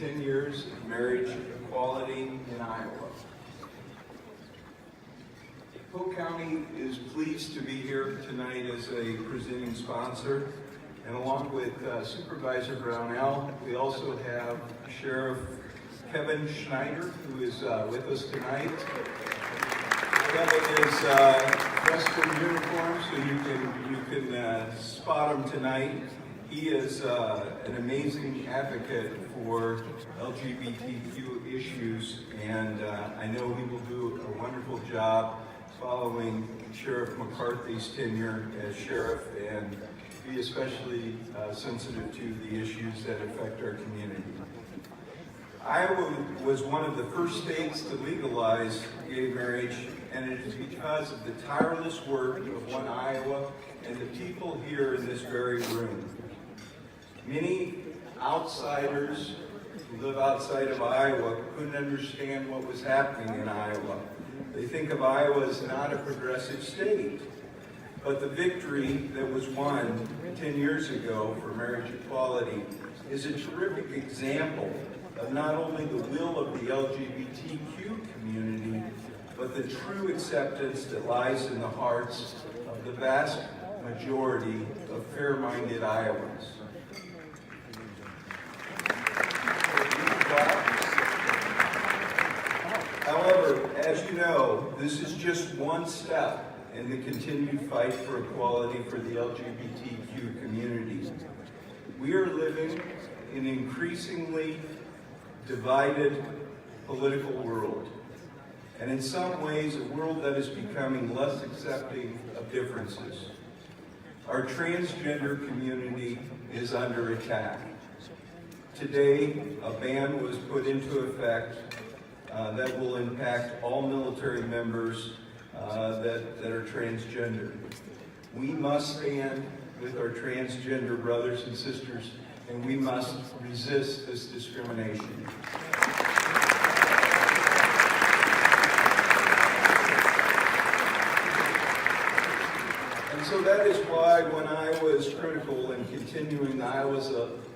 10 years of marriage equality in Iowa. Polk County is pleased to be here tonight as a presenting sponsor, and along with Supervisor Brownell, we also have Sheriff Kevin Schneider, who is with us tonight. Kevin is dressed in uniform, so you can spot him tonight. He is an amazing advocate for LGBTQ issues, and I know he will do a wonderful job following Sheriff McCarthy's tenure as sheriff and be especially sensitive to the issues that affect our community. Iowa was one of the first states to legalize gay marriage, and it is because of the tireless work of One Iowa and the people here in this very room. Many outsiders who live outside of Iowa couldn't understand what was happening in Iowa. They think of Iowa as not a progressive state. But the victory that was won 10 years ago for marriage equality is a terrific example of not only the will of the LGBTQ community, but the true acceptance that lies in the hearts of the vast majority of fair-minded Iowans. However, as you know, this is just one step in the continued fight for equality for the LGBTQ community. We are living in an increasingly divided political world, and in some ways a world that is becoming less accepting of differences. Our transgender community is under attack. Today, a ban was put into effect that will impact all military members that are transgender. We must stand with our transgender brothers and sisters, and we must resist this discrimination. And so that is why when Iowa is critical in continuing Iowa's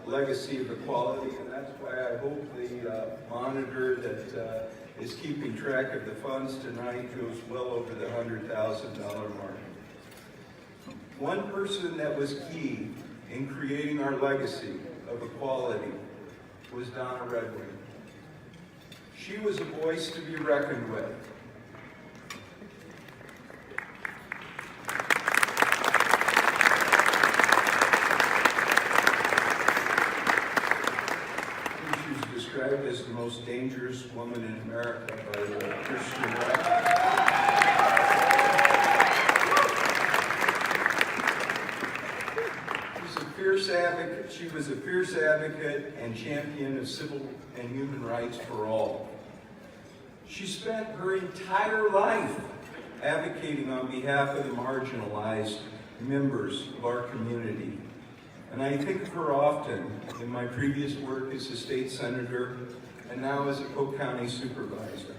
legacy of equality, and that's why I hope the monitor that is keeping track of the funds tonight goes well over the $100,000 mark. One person that was key in creating our legacy of equality was Donna Redwing. She was a voice to be reckoned with. Described as the most dangerous woman in America by the Christian Right. She was a fierce advocate and champion of civil and human rights for all. She spent her entire life advocating on behalf of the marginalized members of our community. And I think of her often in my previous work as a state senator and now as a Polk County supervisor.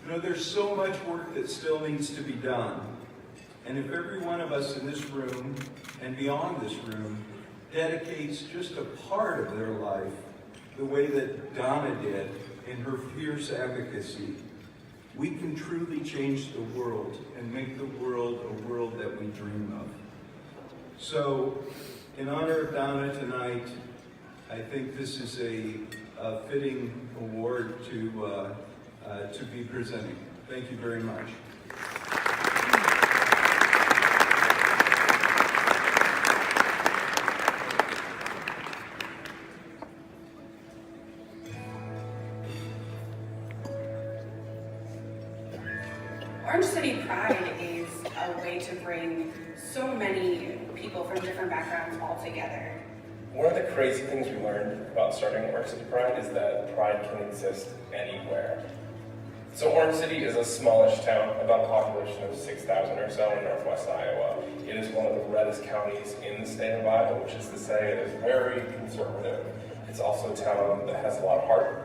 You know, there's so much work that still needs to be done. And if every one of us in this room and beyond this room dedicates just a part of their life the way that Donna did in her fierce advocacy, we can truly change the world and make the world a world that we dream of. So, in honor of Donna tonight, I think this is a fitting award to be presenting. Thank you very much. Orange City Pride is a way to bring so many people from different backgrounds all together. One of the crazy things we learned about starting Orange City Pride is that pride can exist anywhere. So Orange City is a smallish town, about a population of 6,000 or so in northwest Iowa. It is one of the reddest counties in the state of Iowa, which is to say it is very conservative. It's also a town that has a lot of heart.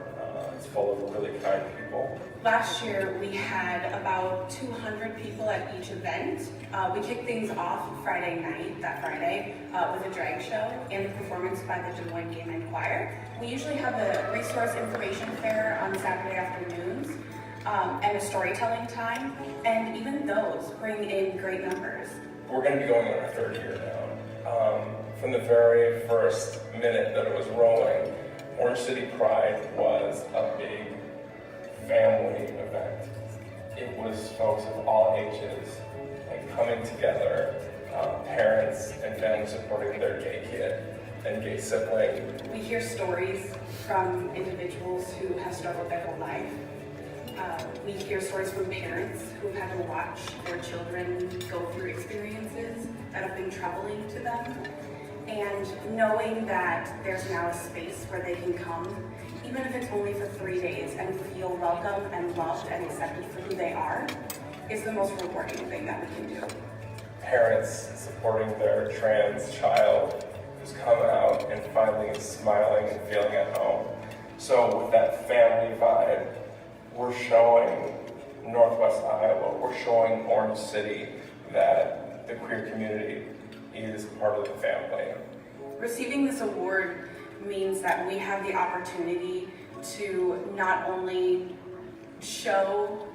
It's full of really kind people. Last year, we had about 200 people at each event. We kicked things off Friday night, that Friday, with a drag show and a performance by the Des Moines Gay Men Choir. We usually have a resource information fair on Saturday afternoons and a storytelling time, and even those bring in great numbers. We're going to be going on our third year now. From the very first minute that it was rolling, Orange City Pride was a big family event. It was folks of all ages like coming together, parents and families supporting their gay kid and gay sibling. We hear stories from individuals who have struggled their whole life. We hear stories from parents who've had to watch their children go through experiences that have been troubling to them. And knowing that there's now a space where they can come, even if it's only for 3 days, and feel welcome and loved and accepted for who they are, is the most rewarding thing that we can do. Parents supporting their trans child who's come out and finally is smiling and feeling at home. So with that family vibe, we're showing Northwest Iowa, we're showing Orange City that the queer community is part of the family. Receiving this award means that we have the opportunity to not only show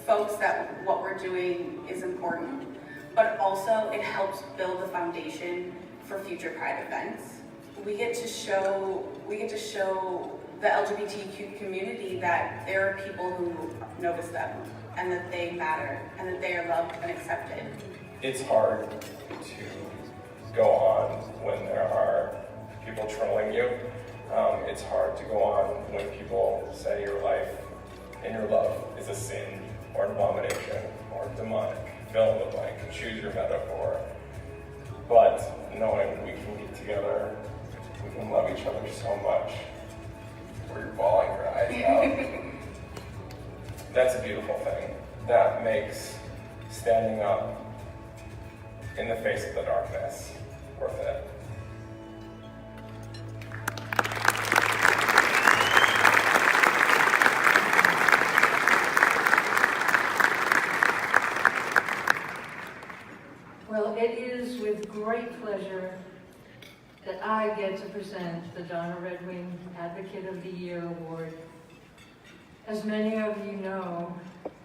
folks that what we're doing is important, but also it helps build the foundation for future Pride events. We get to show the LGBTQ community that there are people who notice them and that they matter and that they are loved and accepted. It's hard to go on when there are people trolling you. It's hard to go on when people say your life and your love is a sin or an abomination or demonic. Fill in the blank, choose your metaphor. But knowing we can get together, we can love each other so much, where you're bawling your eyes out. That's a beautiful thing. That makes standing up in the face of the darkness worth it. Well, it is with great pleasure that I get to present the Donna Redwing Advocate of the Year Award. As many of you know,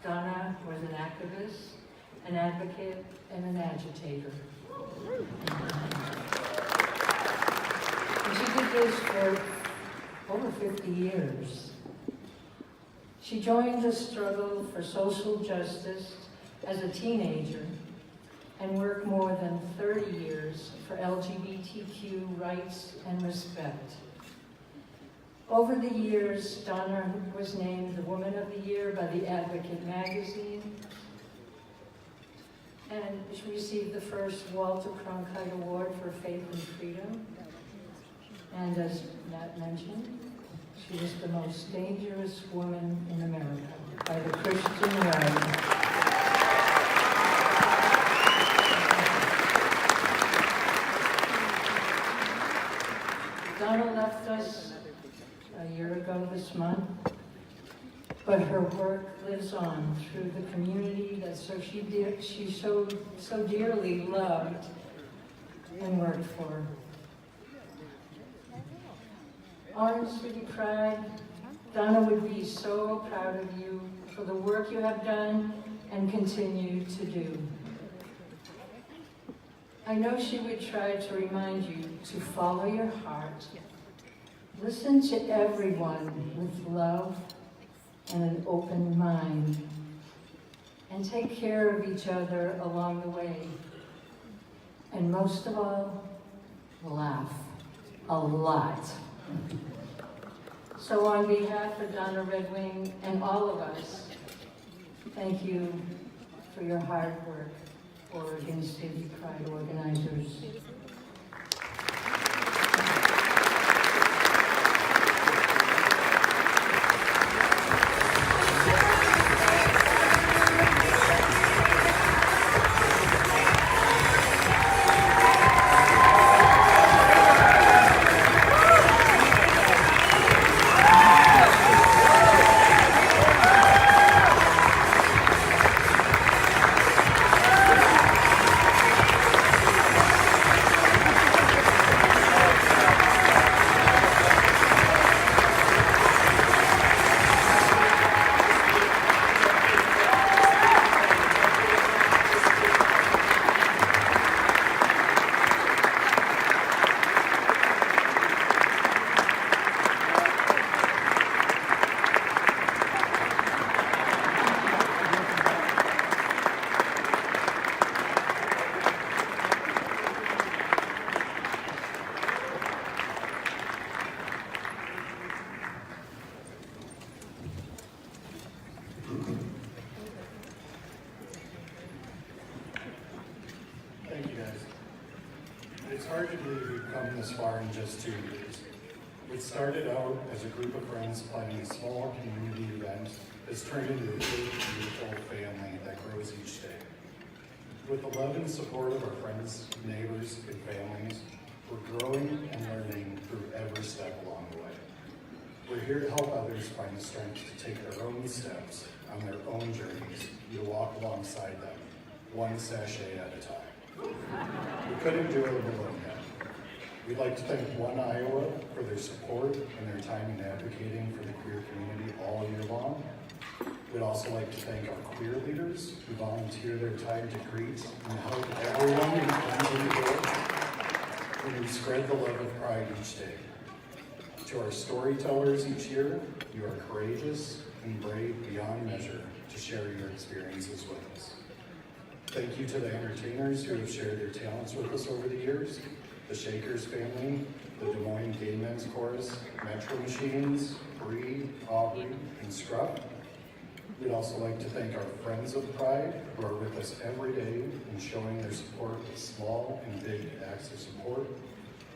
Donna was an activist, an advocate, and an agitator. And she did this for over 50 years. She joined the struggle for social justice as a teenager and worked more than 30 years for LGBTQ rights and respect. Over the years, Donna was named the Woman of the Year by the Advocate magazine, and she received the first Walter Cronkite Award for Faith and Freedom. And as Matt mentioned, she was the most dangerous woman in America by the Christian Right. Donna left us a year ago this month, but her work lives on through the community that she so dearly loved and worked for. Orange City Pride, Donna would be so proud of you for the work you have done and continue to do. I know she would try to remind you to follow your heart, listen to everyone with love and an open mind, and take care of each other along the way. And most of all, laugh a lot. So on behalf of Donna Redwing and all of us, thank you for your hard work. Oregon City Pride organizers. hard to believe we've come this far in just 2 years. What started out as a group of friends planning a small community event has turned into a big, beautiful family that grows each day. With the love and support of our friends, neighbors, and families, we're growing and learning through every step along the way. We're here to help others find the strength to take their own steps on their own journeys, and to walk alongside them, one sachet at a time. We couldn't do it alone yet. We'd like to thank One Iowa for their support and their time in advocating for the queer community all year long. We'd also like to thank our queer leaders who volunteer their time to greet and help everyone who comes in the door, and who spread the love of Pride each day. To our storytellers each year, you are courageous and brave beyond measure to share your experiences with us. Thank you to the entertainers who have shared their talents with us over the years, the Shakers family, the Des Moines Gay Men's Chorus, Metro Machines, Bree, Aubrey, and Scruff. We'd also like to thank our friends of Pride who are with us every day and showing their support with small and big acts of support,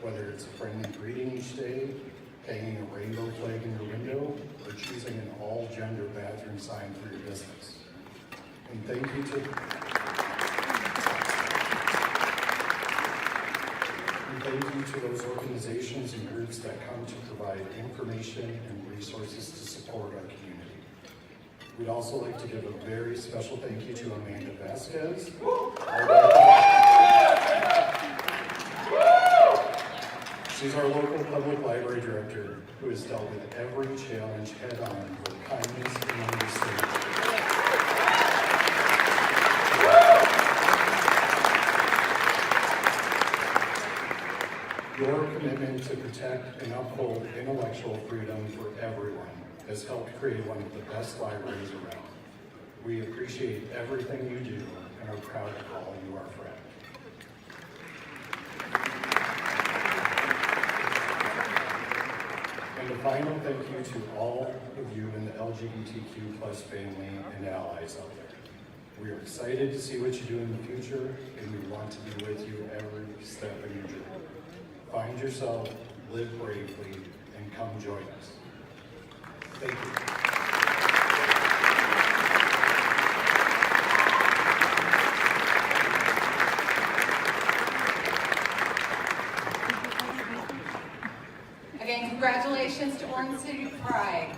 whether it's a friendly greeting each day, hanging a rainbow flag in your window, or choosing an all-gender bathroom sign for your business. And thank you to those organizations and groups that come to provide information and resources to support our community. We'd also like to give a very special thank you to Amanda Vasquez. She's our local public library director who has dealt with every challenge head-on with kindness and understanding. Your commitment to protect and uphold intellectual freedom for everyone has helped create one of the best libraries around. We appreciate everything you do and are proud to call you our friend. And a final thank you to all of you in the LGBTQ+ family and allies out there. We are excited to see what you do in the future, and we want to be with you every step of your journey. Find yourself, live bravely, and come join us. Thank you. Again, congratulations to Orange City Pride.